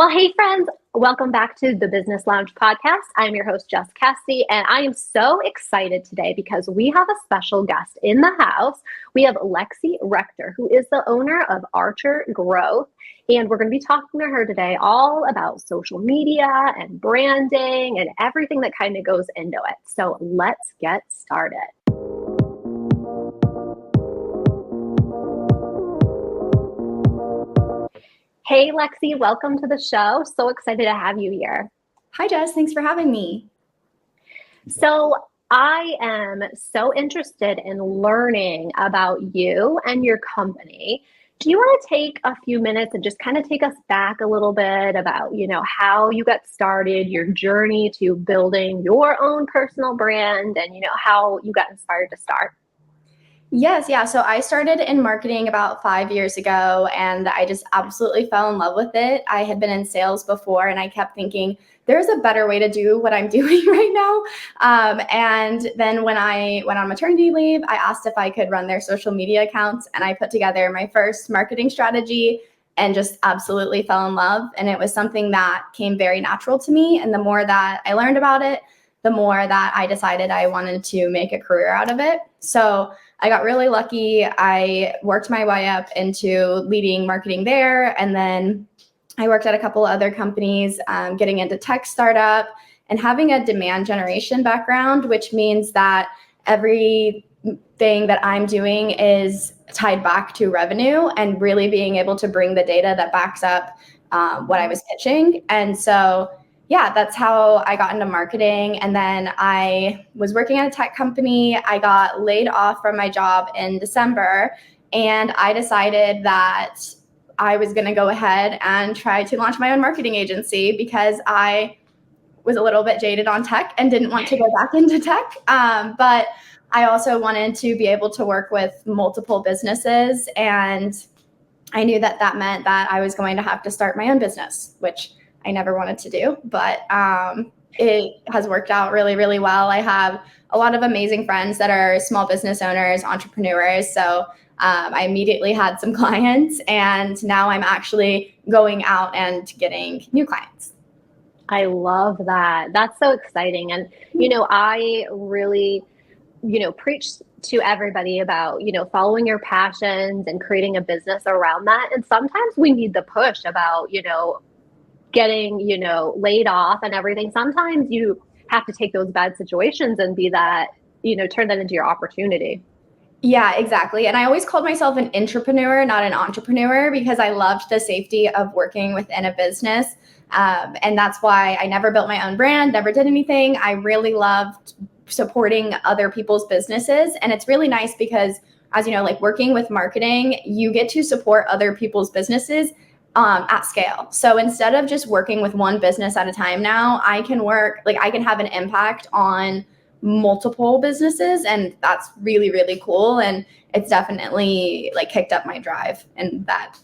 Well, hey, friends, welcome back to the Business Lounge podcast. I'm your host, Jess Cassidy, and I am so excited today because we have a special guest in the house. We have Lexi Rector, who is the owner of Archer Growth, and we're going to be talking to her today all about social media and branding and everything that kind of goes into it. So let's get started. Hey, Lexi, welcome to the show. So excited to have you here. Hi, Jess. Thanks for having me. So I am so interested in learning about you and your company. Do you want to take a few minutes and just kind of take us back a little bit about, how you got started, your journey to building your own personal brand and, how you got inspired to start? Yes, yeah. So I started in marketing about 5 years ago, and I just absolutely fell in love with it. I had been in sales before, and I kept thinking, there's a better way to do what I'm doing right now. And then when I went on maternity leave, I asked if I could run their social media accounts, and I put together my first marketing strategy and just absolutely fell in love. And it was something that came very natural to me. And the more that I learned about it, the more that I decided I wanted to make a career out of it. So I got really lucky. I worked my way up into leading marketing there. And then I worked at a couple other companies, getting into tech startup and having a demand generation background, which means that everything that I'm doing is tied back to revenue and really being able to bring the data that backs up what I was pitching. And so yeah, that's how I got into marketing. And then I was working at a tech company. I got laid off from my job in December, and I decided that I was going to go ahead and try to launch my own marketing agency because I was a little bit jaded on tech and didn't want to go back into tech. But I also wanted to be able to work with multiple businesses. And I knew that that meant that I was going to have to start my own business, which I never wanted to do, but it has worked out really, really well. I have a lot of amazing friends that are small business owners, entrepreneurs. So I immediately had some clients, and now I'm actually going out and getting new clients. I love that. That's so exciting. And, I really, preach to everybody about, following your passions and creating a business around that. And sometimes we need the push about, getting, laid off and everything. Sometimes you have to take those bad situations and be that, turn that into your opportunity. Yeah, exactly. And I always called myself an intrapreneur, not an entrepreneur, because I loved the safety of working within a business. And that's why I never built my own brand, never did anything. I really loved supporting other people's businesses. And it's really nice because, as you know, like working with marketing, you get to support other people's businesses at scale. So instead of just working with one business at a time now, I can have an impact on multiple businesses, and that's really, really cool. And it's definitely kicked up my drive and that,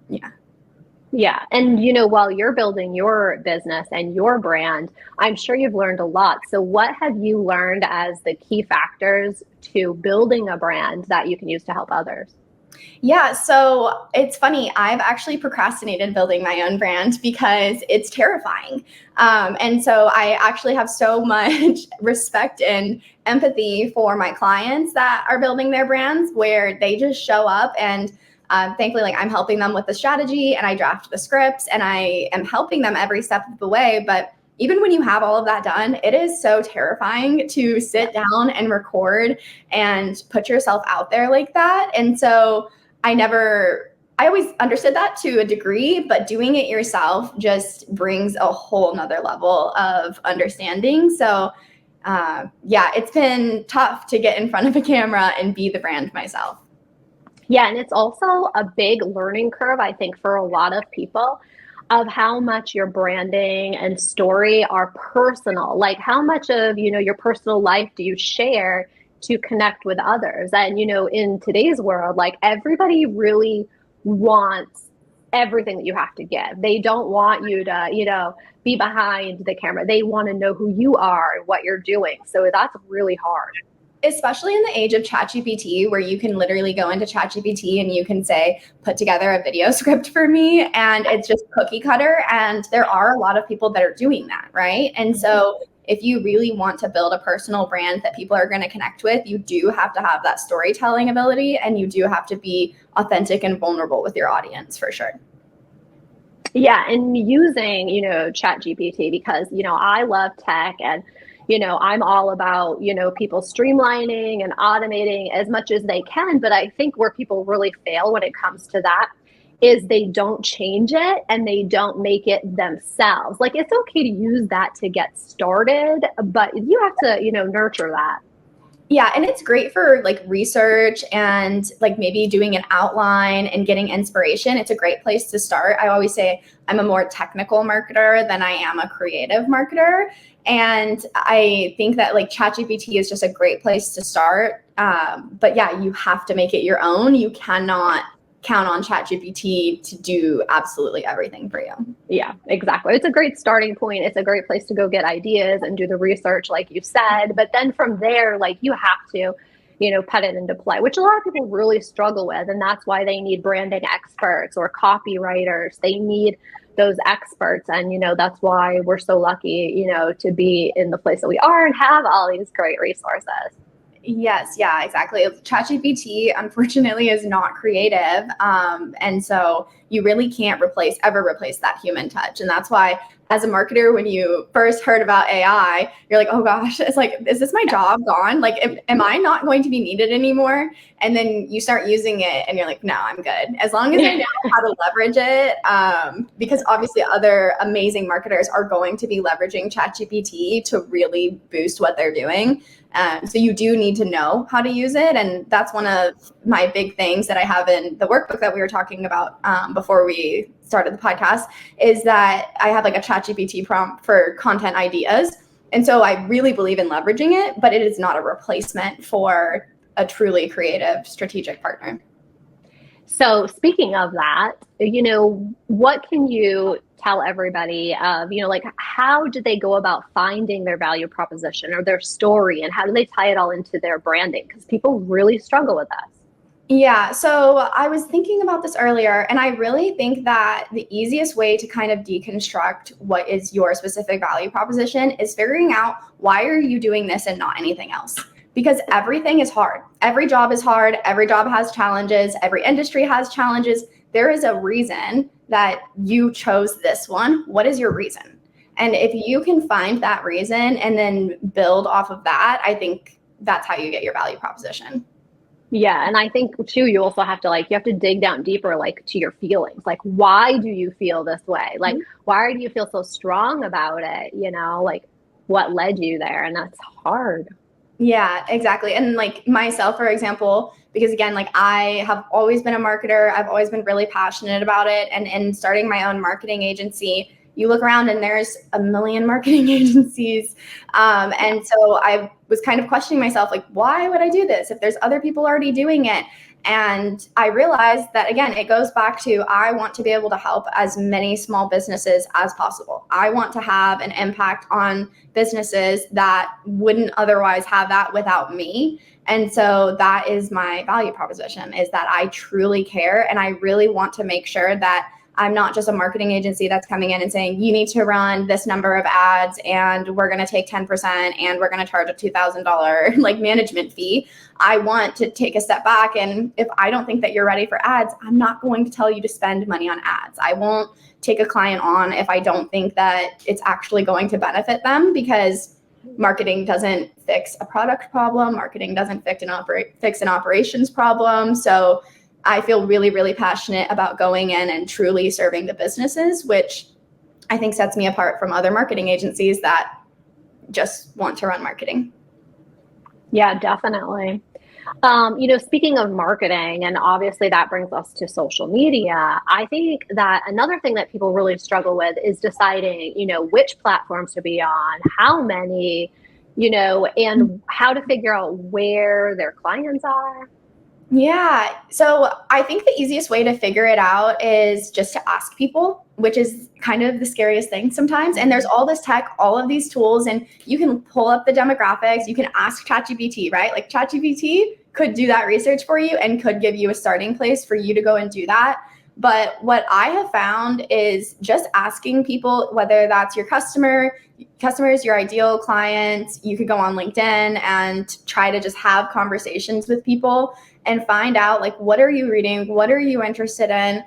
yeah. Yeah. And, while you're building your business and your brand, I'm sure you've learned a lot. So what have you learned as the key factors to building a brand that you can use to help others? Yeah, so it's funny. I've actually procrastinated building my own brand because it's terrifying. And so I actually have so much respect and empathy for my clients that are building their brands, where they just show up and thankfully, I'm helping them with the strategy, and I draft the scripts, and I am helping them every step of the way. But even when you have all of that done, it is so terrifying to sit down and record and put yourself out there like that. And so I always understood that to a degree, but doing it yourself just brings a whole nother level of understanding. So it's been tough to get in front of a camera and be the brand myself. Yeah, and it's also a big learning curve, I think, for a lot of people, of how much your branding and story are personal. Like, how much of, your personal life do you share to connect with others? And, in today's world, everybody really wants everything that you have to give. They don't want you to, be behind the camera. They want to know who you are and what you're doing. So that's really hard. especially in the age of ChatGPT, where you can literally go into ChatGPT and you can say, put together a video script for me, and it's just cookie cutter. And there are a lot of people that are doing that, right? And so if you really want to build a personal brand that people are going to connect with, you do have to have that storytelling ability, and you do have to be authentic and vulnerable with your audience for sure. Yeah, and using, Chat GPT because, I love tech and, I'm all about, people streamlining and automating as much as they can. But I think where people really fail when it comes to that is they don't change it and they don't make it themselves. Like, it's okay to use that to get started, but you have to, nurture that. Yeah, and it's great for like research and like maybe doing an outline and getting inspiration. It's a great place to start. I always say I'm a more technical marketer than I am a creative marketer. And I think that like ChatGPT is just a great place to start. But yeah, you have to make it your own. You cannot count on ChatGPT to do absolutely everything for you. Yeah, exactly. It's a great starting point. It's a great place to go get ideas and do the research, like you said. But then from there, like you have to, put it into play, which a lot of people really struggle with. And that's why they need branding experts or copywriters. They need those experts. And, that's why we're so lucky, to be in the place that we are and have all these great resources. Yes, yeah, exactly. ChatGPT, unfortunately, is not creative. And so you really can't ever replace that human touch. And that's why, as a marketer, when you first heard about AI, you're like, oh gosh, it's like, is this my job gone? Like, am I not going to be needed anymore? And then you start using it and you're like, no, I'm good. As long as I know how to leverage it, because obviously other amazing marketers are going to be leveraging ChatGPT to really boost what they're doing. So you do need to know how to use it. And that's one of my big things that I have in the workbook that we were talking about before we started the podcast, is that I have like a ChatGPT prompt for content ideas. And so I really believe in leveraging it, but it is not a replacement for a truly creative strategic partner. So speaking of that, what can you tell everybody of, like how do they go about finding their value proposition or their story, and how do they tie it all into their branding? Because people really struggle with this. Yeah, so I was thinking about this earlier, and I really think that the easiest way to kind of deconstruct what is your specific value proposition is figuring out, why are you doing this and not anything else? Because everything is hard. Every job is hard. Every job has challenges. Every industry has challenges. There is a reason that you chose this one. What is your reason? And if you can find that reason and then build off of that, I think that's how you get your value proposition. Yeah, and I think too, you also have to you have to dig down deeper, to your feelings. Like, why do you feel this way? Like, why do you feel so strong about it? Like what led you there? And that's hard. Yeah, exactly. And like myself, for example, because again, like I have always been a marketer, I've always been really passionate about it. And in starting my own marketing agency, you look around and there's a million marketing agencies. And so I was kind of questioning myself, like, why would I do this if there's other people already doing it? And I realized that, again, it goes back to, I want to be able to help as many small businesses as possible. I want to have an impact on businesses that wouldn't otherwise have that without me. And so that is my value proposition, is that I truly care. And I really want to make sure that I'm not just a marketing agency that's coming in and saying, you need to run this number of ads and we're going to take 10% and we're going to charge a $2,000 like management fee. I want to take a step back. And if I don't think that you're ready for ads, I'm not going to tell you to spend money on ads. I won't take a client on if I don't think that it's actually going to benefit them, because marketing doesn't fix a product problem. Marketing doesn't fix an operations problem. So I feel really, really passionate about going in and truly serving the businesses, which I think sets me apart from other marketing agencies that just want to run marketing. Yeah, definitely. Speaking of marketing, and obviously that brings us to social media, I think that another thing that people really struggle with is deciding, which platforms to be on, how many, and how to figure out where their clients are. Yeah. So I think the easiest way to figure it out is just to ask people, which is kind of the scariest thing sometimes. And there's all this tech, all of these tools, and you can pull up the demographics. You can ask ChatGPT, right? Like ChatGPT could do that research for you and could give you a starting place for you to go and do that. But what I have found is just asking people, whether that's your customers, your ideal clients, you could go on LinkedIn and try to just have conversations with people and find out, like, what are you reading? What are you interested in?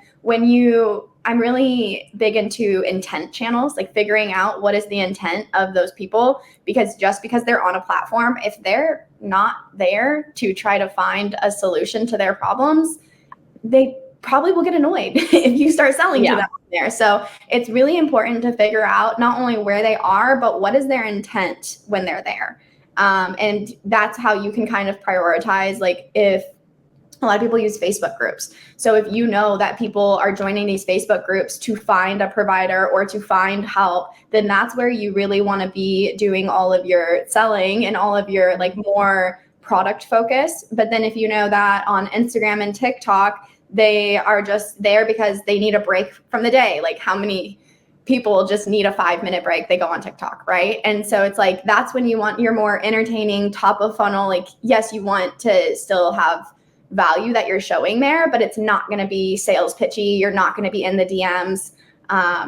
I'm really big into intent channels, like figuring out what is the intent of those people, because just because they're on a platform, if they're not there to try to find a solution to their problems, they probably will get annoyed if you start selling to them there. So it's really important to figure out not only where they are, but what is their intent when they're there. And that's how you can kind of prioritize, like, if a lot of people use Facebook groups. So if you know that people are joining these Facebook groups to find a provider or to find help, then that's where you really want to be doing all of your selling and all of your, like, more product focus. But then if you know that on Instagram and TikTok, they are just there because they need a break from the day, like how many people just need a 5-minute break, they go on TikTok, right? And so it's like, that's when you want your more entertaining, top of funnel, like, yes, you want to still have value that you're showing there, but it's not going to be sales pitchy. You're not going to be in the DMs.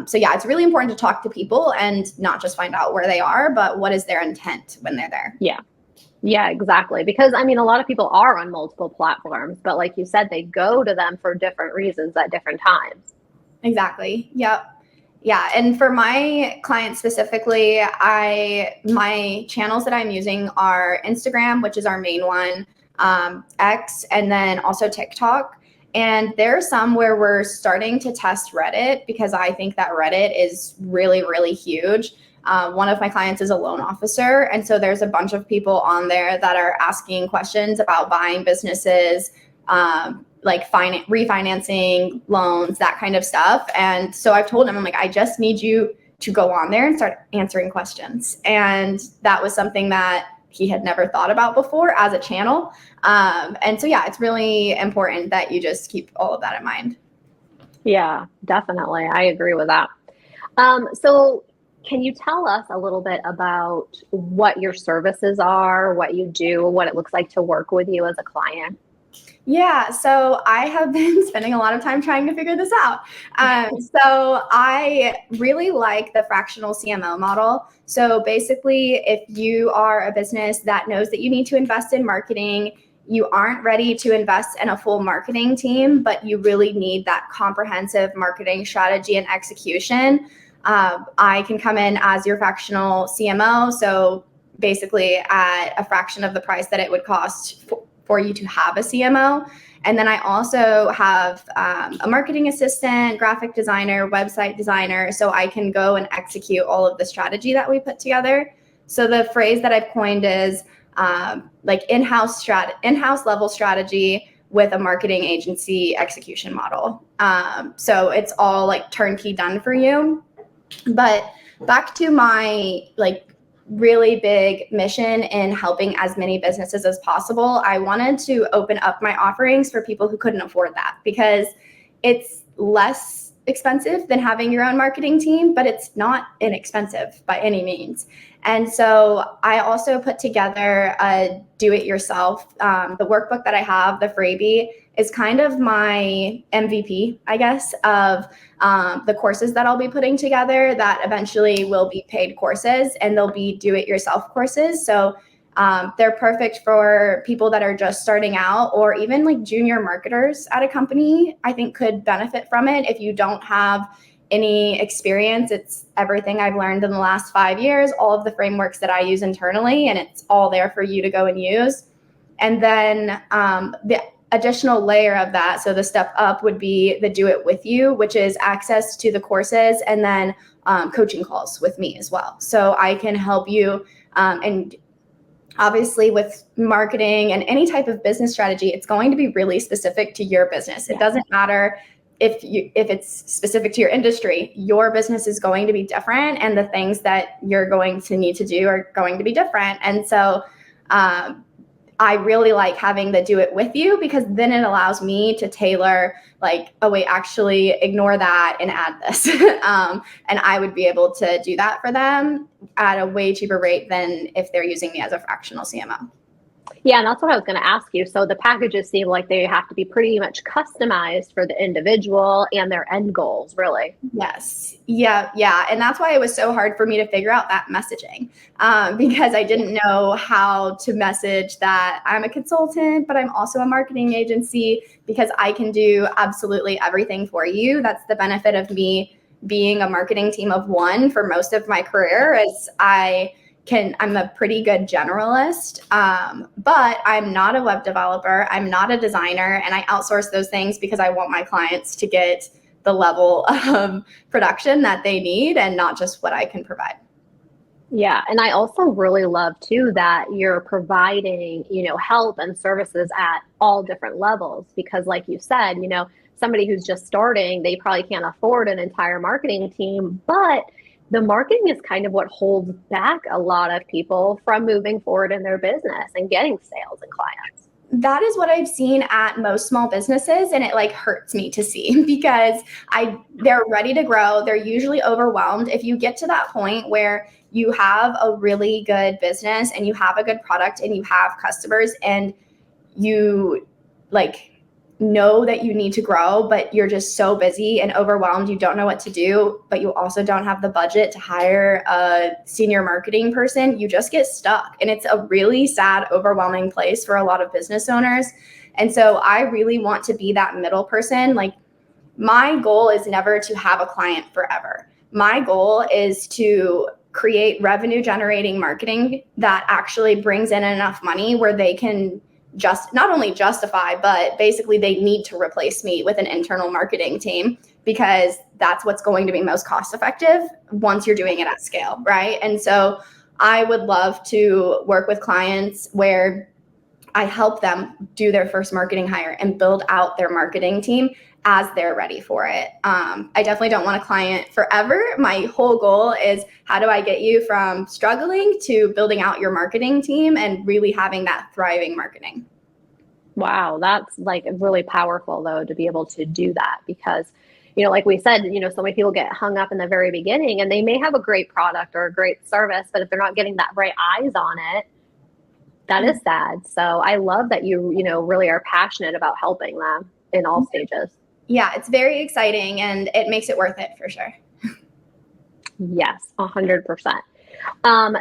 So yeah, it's really important to talk to people and not just find out where they are, but what is their intent when they're there. Yeah. Yeah, exactly. Because I mean, a lot of people are on multiple platforms, but like you said, they go to them for different reasons at different times. Exactly. Yep. Yeah. And for my clients specifically, my channels that I'm using are Instagram, which is our main one, X, and then also TikTok. And there are some where we're starting to test Reddit, because I think that Reddit is really, really huge. One of my clients is a loan officer. And so there's a bunch of people on there that are asking questions about buying businesses, like refinancing loans, that kind of stuff. And so I've told him, I'm like, I just need you to go on there and start answering questions. And that was something that he had never thought about before as a channel. And so, yeah, it's really important that you just keep all of that in mind. Yeah, definitely. I agree with that. So can you tell us a little bit about what your services are, what you do, what it looks like to work with you as a client? Yeah, so I have been spending a lot of time trying to figure this out. So I really like the fractional CMO model. So basically, if you are a business that knows that you need to invest in marketing, you aren't ready to invest in a full marketing team, but you really need that comprehensive marketing strategy and execution, I can come in as your fractional CMO. So basically at a fraction of the price that it would cost for you to have a CMO. And then I also have a marketing assistant, graphic designer, website designer, so I can go and execute all of the strategy that we put together. So the phrase that I've coined is like in-house level strategy with a marketing agency execution model. So it's all like turnkey done for you. But back to my like really big mission in helping as many businesses as possible, I wanted to open up my offerings for people who couldn't afford that, because it's less expensive than having your own marketing team, but it's not inexpensive by any means. And so I also put together a do-it-yourself. The workbook that I have, the freebie, is kind of my MVP, I guess, of the courses that I'll be putting together that eventually will be paid courses, and they'll be do-it-yourself courses. So they're perfect for people that are just starting out, or even like junior marketers at a company, I think could benefit from it. If you don't have any experience, it's everything I've learned in the last 5 years, all of the frameworks that I use internally, and it's all there for you to go and use. And then the additional layer of that, so the step up, would be the do it with you, which is access to the courses and then coaching calls with me as well. So I can help you. And obviously with marketing and any type of business strategy, it's going to be really specific to your business. It doesn't matter if it's specific to your industry. Your business is going to be different, and the things that you're going to need to do are going to be different. And so I really like having the do it with you, because then it allows me to tailor, like, oh wait, actually ignore that and add this. And I would be able to do that for them at a way cheaper rate than if they're using me as a fractional CMO. Yeah, and that's what I was going to ask you. So the packages seem like they have to be pretty much customized for the individual and their end goals, really. Yes. Yeah. Yeah. And that's why it was so hard for me to figure out that messaging, because I didn't know how to message that I'm a consultant, but I'm also a marketing agency, because I can do absolutely everything for you. That's the benefit of me being a marketing team of one for most of my career, is I'm a pretty good generalist, but I'm not a web developer. I'm not a designer, and I outsource those things because I want my clients to get the level of production that they need and not just what I can provide. Yeah, and I also really love too that you're providing, help and services at all different levels because like you said, somebody who's just starting, they probably can't afford an entire marketing team, but the marketing is kind of what holds back a lot of people from moving forward in their business and getting sales and clients. That is what I've seen at most small businesses, and it like hurts me to see because they're ready to grow. They're usually overwhelmed. If you get to that point where you have a really good business and you have a good product and you have customers and you like know that you need to grow, but you're just so busy and overwhelmed, you don't know what to do, but you also don't have the budget to hire a senior marketing person, you just get stuck. And it's a really sad, overwhelming place for a lot of business owners. And so I really want to be that middle person. Like, my goal is never to have a client forever. My goal is to create revenue generating marketing that actually brings in enough money where they can just not only justify, but basically they need to replace me with an internal marketing team, because that's what's going to be most cost effective once you're doing it at scale, right? And so I would love to work with clients where I help them do their first marketing hire and build out their marketing team as they're ready for it. I definitely don't want a client forever. My whole goal is, how do I get you from struggling to building out your marketing team and really having that thriving marketing? Wow, that's like really powerful though to be able to do that because like we said, so many people get hung up in the very beginning and they may have a great product or a great service, but if they're not getting that right eyes on it, that is sad. So I love that you really are passionate about helping them in all stages. Yeah, it's very exciting and it makes it worth it for sure. Yes, 100%.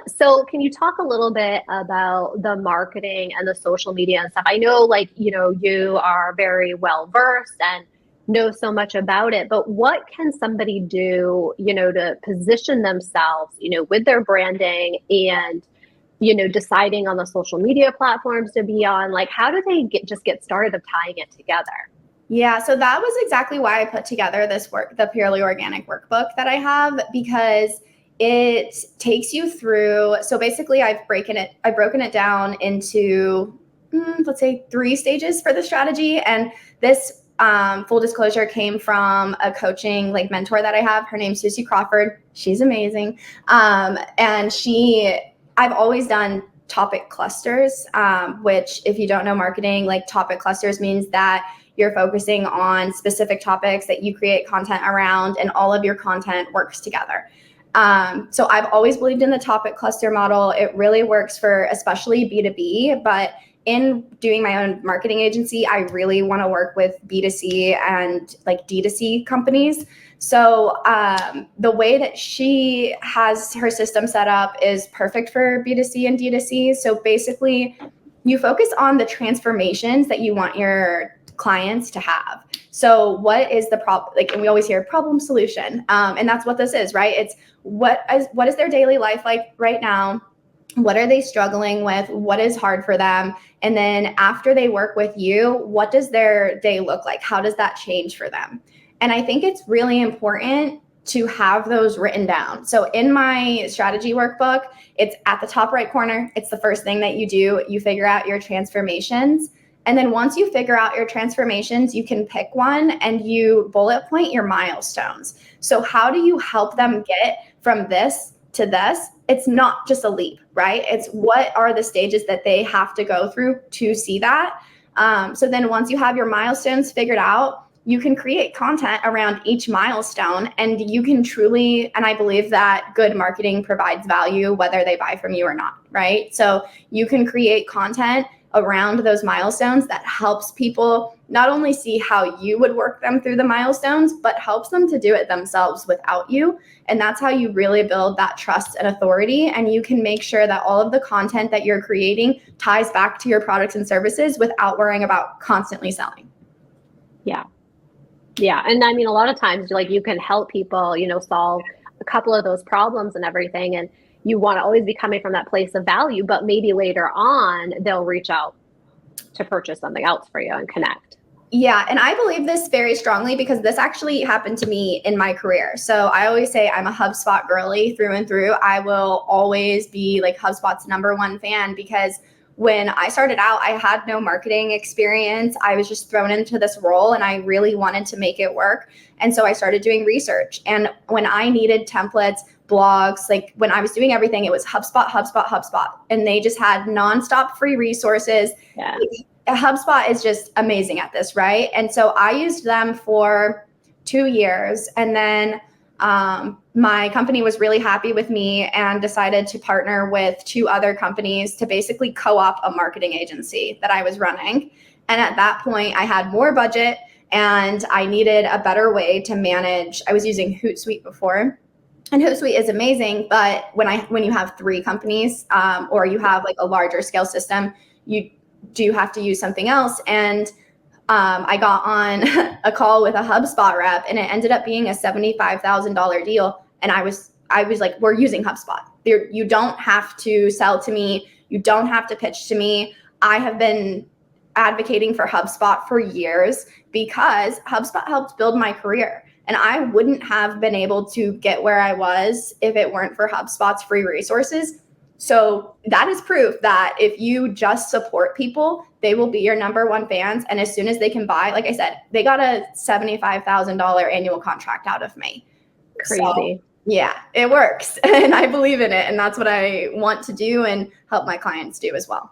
So can you talk a little bit about the marketing and the social media and stuff? I know you are very well versed and know so much about it, but what can somebody do, to position themselves, with their branding and, deciding on the social media platforms to be on? Like, how do they get started of tying it together? Yeah, so that was exactly why I put together this work, the Purely Organic workbook that I have, because it takes you through. So basically, I've broken it down into let's say 3 stages for the strategy. And this, full disclosure, came from a coaching mentor that I have. Her name's Susie Crawford. She's amazing, and I've always done topic clusters, which, if you don't know marketing, topic clusters means that you're focusing on specific topics that you create content around, and all of your content works together. So I've always believed in the topic cluster model. It really works for especially B2B, but in doing my own marketing agency, I really want to work with B2C and D2C companies. So the way that she has her system set up is perfect for B2C and D2C. So basically, you focus on the transformations that you want your clients to have. So what is the problem? And we always hear problem solution. And that's what this is, right? It's what is their daily life like right now? What are they struggling with? What is hard for them? And then after they work with you, what does their day look like? How does that change for them? And I think it's really important to have those written down. So in my strategy workbook, it's at the top right corner. It's the first thing that you do. You figure out your transformations. And then once you figure out your transformations, you can pick one and you bullet point your milestones. So how do you help them get from this to this, it's not just a leap, right? It's what are the stages that they have to go through to see that. So then once you have your milestones figured out, you can create content around each milestone, and you can truly, and I believe that good marketing provides value whether they buy from you or not, right? So you can create content around those milestones that helps people not only see how you would work them through the milestones, but helps them to do it themselves without you. And that's how you really build that trust and authority. And you can make sure that all of the content that you're creating ties back to your products and services without worrying about constantly selling. Yeah. Yeah. And I mean, a lot of times, like, you can help people, solve a couple of those problems and everything. And you want to always be coming from that place of value, but maybe later on, they'll reach out to purchase something else for you and connect. Yeah. And I believe this very strongly because this actually happened to me in my career. So I always say I'm a HubSpot girly through and through. I will always be like HubSpot's #1 fan because when I started out, I had no marketing experience. I was just thrown into this role and I really wanted to make it work. And so I started doing research. And when I needed templates, blogs, like when I was doing everything, it was HubSpot, HubSpot, HubSpot. And they just had nonstop free resources. Yeah. HubSpot is just amazing at this, right? And so I used them for 2 years. And then my company was really happy with me and decided to partner with 2 other companies to basically co-op a marketing agency that I was running. And at that point, I had more budget and I needed a better way to manage. I was using Hootsuite before. And Hootsuite is amazing, but when you have 3 companies or you have like a larger scale system, you do have to use something else. And I got on a call with a HubSpot rep, and it ended up being a $75,000 deal. And I was like, we're using HubSpot. You don't have to sell to me. You don't have to pitch to me. I have been advocating for HubSpot for years because HubSpot helped build my career. And I wouldn't have been able to get where I was if it weren't for HubSpot's free resources. So that is proof that if you just support people, they will be your #1 fans. And as soon as they can buy, like I said, they got a $75,000 annual contract out of me. Crazy. So, yeah, it works. And I believe in it. And that's what I want to do and help my clients do as well.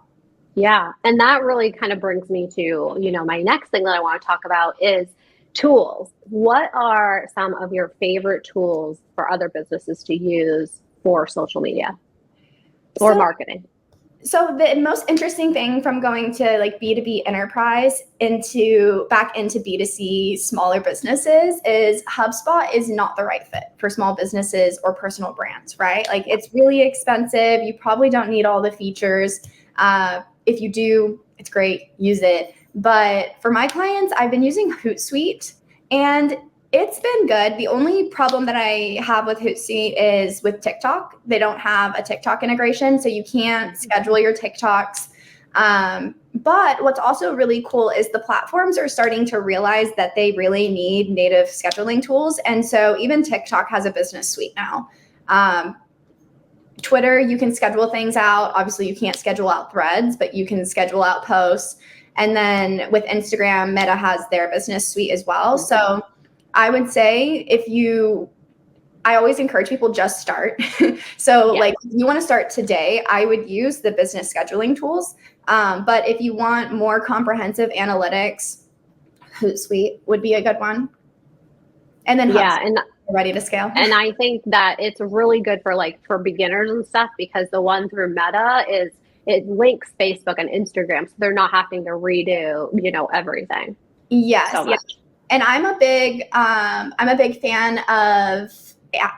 Yeah. And that really kind of brings me to, my next thing that I want to talk about is tools. What are some of your favorite tools for other businesses to use for social media or marketing? So the most interesting thing from going to like B2B enterprise back into B2C smaller businesses is HubSpot is not the right fit for small businesses or personal brands, right? Like it's really expensive. You probably don't need all the features. If you do, it's great, use it. But for my clients, I've been using Hootsuite and it's been good. The only problem that I have with Hootsuite is with TikTok. They don't have a TikTok integration, so you can't schedule your TikToks. But what's also really cool is the platforms are starting to realize that they really need native scheduling tools. And so even TikTok has a business suite now. Twitter, you can schedule things out. Obviously, you can't schedule out threads, but you can schedule out posts. And then with Instagram, Meta has their business suite as well. So I would say I always encourage people just start. So like if you want to start today, I would use the business scheduling tools. But if you want more comprehensive analytics, Hootsuite would be a good one. And then and ready to scale. And I think that it's really good for beginners and stuff because the one through Meta it links Facebook and Instagram, so they're not having to redo, everything. Yes. So and I'm a big fan of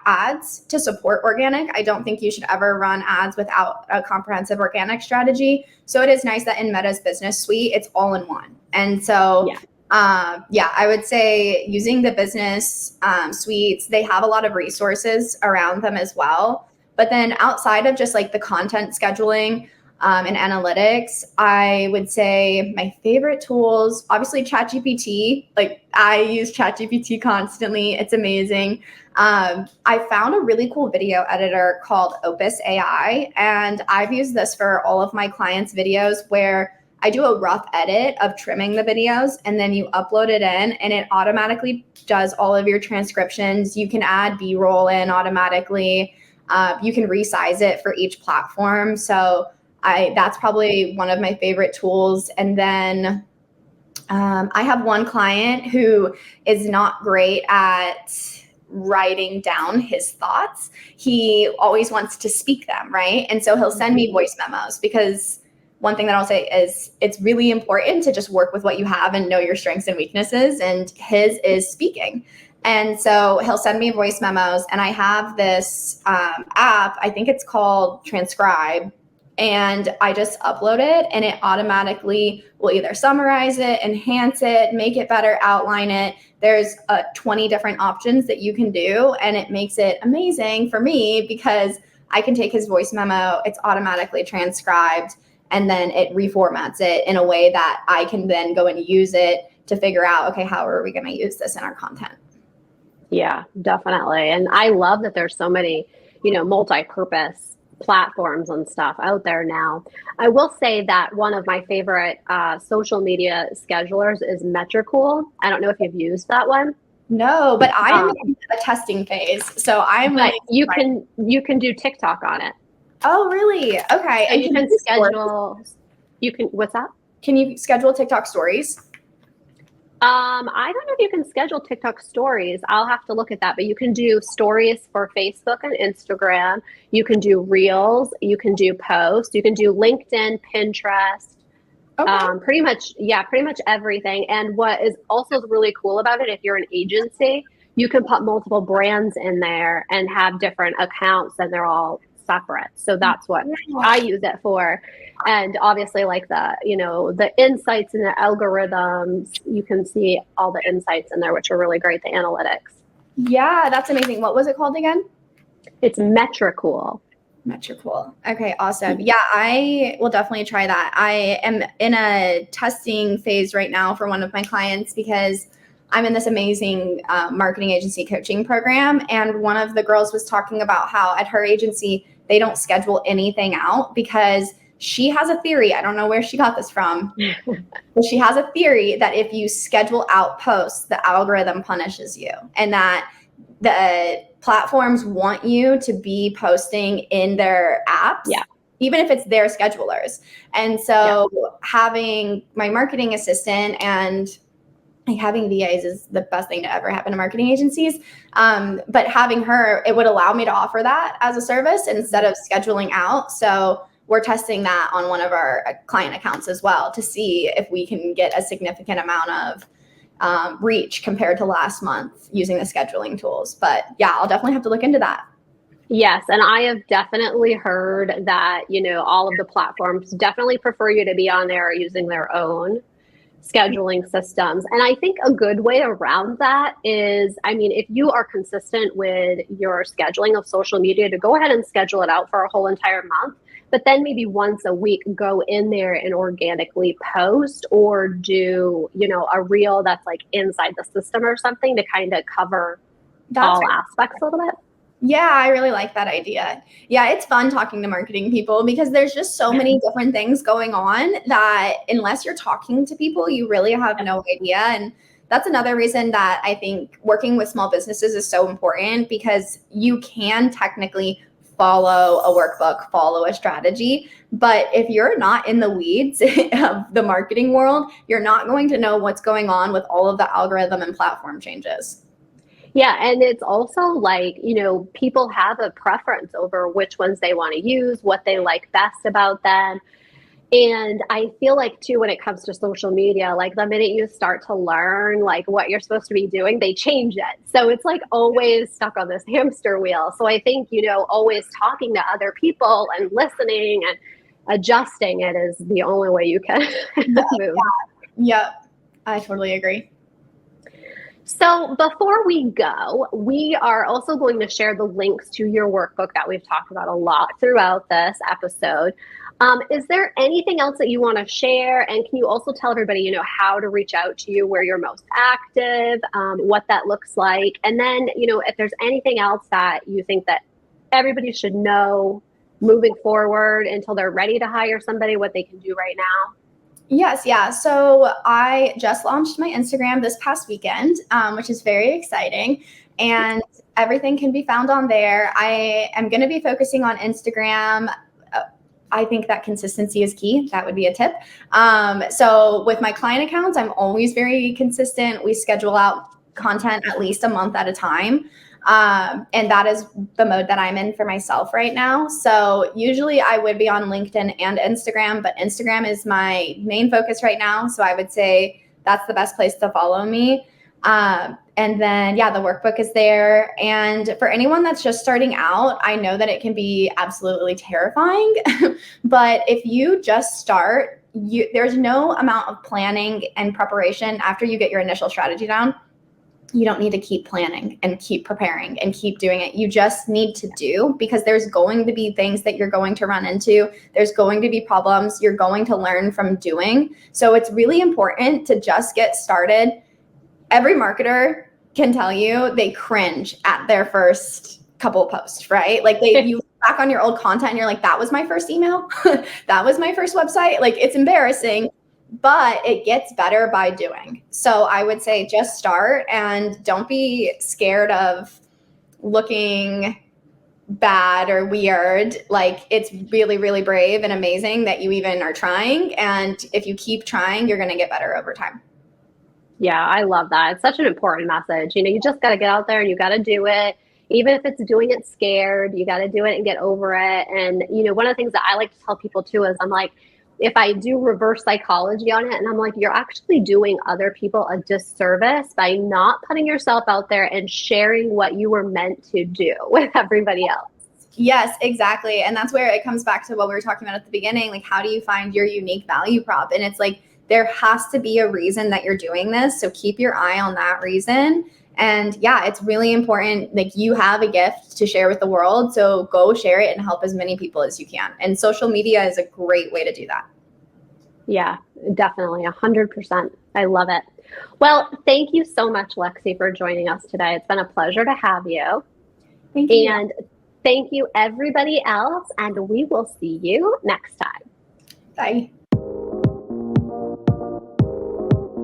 ads to support organic. I don't think you should ever run ads without a comprehensive organic strategy. So it is nice that in Meta's business suite, it's all in one. And so, I would say using the business suites, they have a lot of resources around them as well. But then outside of just like the content scheduling, and analytics, I would say my favorite tools, obviously ChatGPT. Like I use ChatGPT constantly. It's amazing. I found a really cool video editor called Opus AI, and I've used this for all of my clients' videos where I do a rough edit of trimming the videos and then you upload it in and it automatically does all of your transcriptions. You can add B-roll in automatically. You can resize it for each platform. So that's probably one of my favorite tools. And then I have one client who is not great at writing down his thoughts. He always wants to speak them, right? And so he'll send me voice memos, because one thing that I'll say is it's really important to just work with what you have and know your strengths and weaknesses. And his is speaking. And so he'll send me voice memos, and I have this app, I think it's called Transcribe, and I just upload it, and it automatically will either summarize it, enhance it, make it better, outline it. There's 20 different options that you can do, and it makes it amazing for me because I can take his voice memo, it's automatically transcribed, and then it reformats it in a way that I can then go and use it to figure out, okay, how are we going to use this in our content? Yeah, definitely. And I love that there's so many, multi-purpose platforms and stuff out there now. I will say that one of my favorite social media schedulers is Metricool. I don't know if you've used that one. No, but I am in a testing phase, so I'm But really you can do TikTok on it. Oh, really? Okay. So And you can schedule. You can. What's that? Can you schedule TikTok stories? I don't know if you can schedule TikTok stories. I'll have to look at that, but you can do stories for Facebook and Instagram. You can do reels. You can do posts. You can do LinkedIn, Pinterest. Okay. Pretty much everything. And what is also really cool about it, if you're an agency, you can put multiple brands in there and have different accounts, and they're all separate. So that's what I use it for. And obviously, like the insights and the algorithms, you can see all the insights in there, which are really great, the analytics. Yeah, that's amazing. What was it called again? It's Metricool. Metricool. Okay, awesome. Yeah, I will definitely try that. I am in a testing phase right now for one of my clients because I'm in this amazing marketing agency coaching program. And one of the girls was talking about how at her agency, they don't schedule anything out because she has a theory. I don't know where she got this from, but she has a theory that if you schedule out posts, the algorithm punishes you, and that the platforms want you to be posting in their apps, even if it's their schedulers. And so having my marketing assistant and having VAs is the best thing to ever happen to marketing agencies. But having her, it would allow me to offer that as a service instead of scheduling out. So we're testing that on one of our client accounts as well to see if we can get a significant amount of reach compared to last month using the scheduling tools. But yeah, I'll definitely have to look into that. Yes, and I have definitely heard that, all of the platforms definitely prefer you to be on there using their own scheduling systems. And I think a good way around that is, if you are consistent with your scheduling of social media, to go ahead and schedule it out for a whole entire month. But then maybe once a week, go in there and organically post or do, a reel that's like inside the system or something to kind of cover all aspects a little bit. Yeah, I really like that idea. Yeah, it's fun talking to marketing people because there's just so many different things going on that unless you're talking to people, you really have no idea. And that's another reason that I think working with small businesses is so important, because you can technically follow a workbook, follow a strategy. But if you're not in the weeds of the marketing world, you're not going to know what's going on with all of the algorithm and platform changes. Yeah, and it's also like, people have a preference over which ones they want to use, what they like best about them. And I feel like too, when it comes to social media, like the minute you start to learn like what you're supposed to be doing, they change it. So it's like always stuck on this hamster wheel. So I think, always talking to other people and listening and adjusting it is the only way you can move. Yeah, I totally agree. So before we go, we are also going to share the links to your workbook that we've talked about a lot throughout this episode. Is there anything else that you want to share? And can you also tell everybody, how to reach out to you, where you're most active, what that looks like? And then, if there's anything else that you think that everybody should know moving forward until they're ready to hire somebody, what they can do right now? Yes, yeah. So I just launched my Instagram this past weekend, which is very exciting. And Everything can be found on there. I am going to be focusing on Instagram. I think that consistency is key. That would be a tip. So with my client accounts, I'm always very consistent. We schedule out content at least a month at a time. And that is the mode that I'm in for myself right now. So usually I would be on LinkedIn and Instagram, but Instagram is my main focus right now. So I would say that's the best place to follow me. And then, yeah, the workbook is there. And for anyone that's just starting out, I know that it can be absolutely terrifying. But if you just start, there's no amount of planning and preparation after you get your initial strategy down. You don't need to keep planning and keep preparing and keep doing it. You just need to do, because there's going to be things that you're going to run into. There's going to be problems. You're going to learn from doing. So it's really important to just get started. Every marketer can tell you they cringe at their first couple of posts, right? Like you look back on your old content and you're like, that was my first email. That was my first website. Like, it's embarrassing, but it gets better by doing. So I would say just start and don't be scared of looking bad or weird. Like, it's really, really brave and amazing that you even are trying. And if you keep trying, you're going to get better over time. Yeah, I love that. It's such an important message. You just got to get out there and you got to do it. Even if it's doing it scared, you got to do it and get over it. And, one of the things that I like to tell people too is I'm like, if I do reverse psychology on it, and I'm like, you're actually doing other people a disservice by not putting yourself out there and sharing what you were meant to do with everybody else. Yes, exactly. And that's where it comes back to what we were talking about at the beginning. Like, how do you find your unique value prop? And it's like, there has to be a reason that you're doing this. So keep your eye on that reason. And yeah, it's really important. Like, you have a gift to share with the world. So go share it and help as many people as you can. And social media is a great way to do that. Yeah, definitely. 100%. I love it. Well, thank you so much, Lexi, for joining us today. It's been a pleasure to have you. Thank you. And thank you, everybody else. And we will see you next time. Bye.